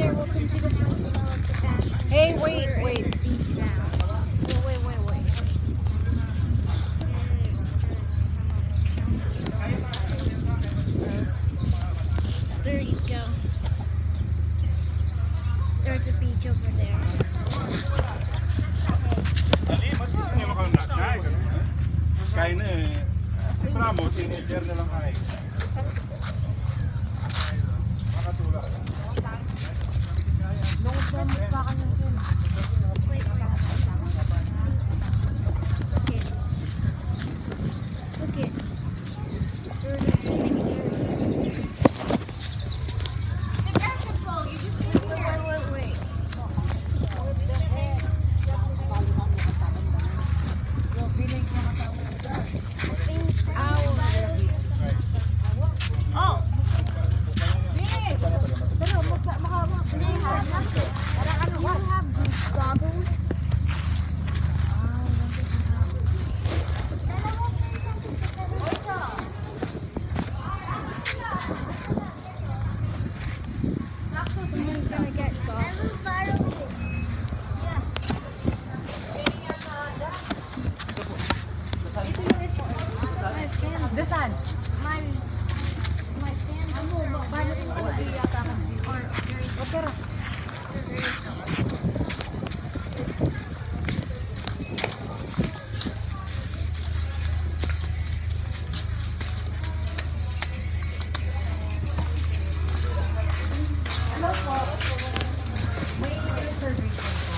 there. Welcome to the Philippines. Hey, wait. Beach now. Wait. There you go. There's a beach over there. Ali, matiyan niyo makalunakay. Kain na eh. Si Pramo, teenager na lang kain. Makatulak. Wait. Look it. There's a swimming area. Wait. I think Oh! You have these goggles? Someone's gonna get goggles. My sand. The sun. My sandals are very Okay. very soft. Hello po. May reservation po.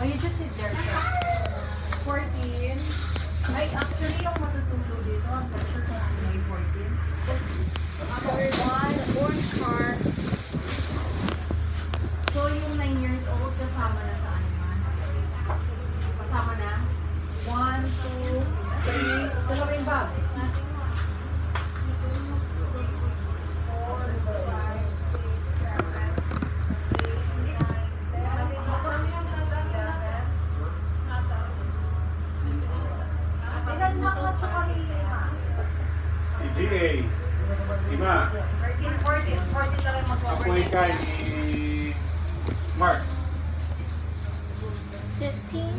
Oh, you just sit there, sir. 14. Ay, actually, yung matutulo dito, I'm not sure kung ano may 14. There's one orange car. So, yung 9 years old, kasama na sa ano man? Kasama na? 1, 2, 3. Dalawa yung bag. 4, 5, 6, 7, 8, 9, 10. Ilan na ka lima? GA. Lima. 13, 14. 14 na rin Ako mag-overnight kay yan. ni Mark. 15.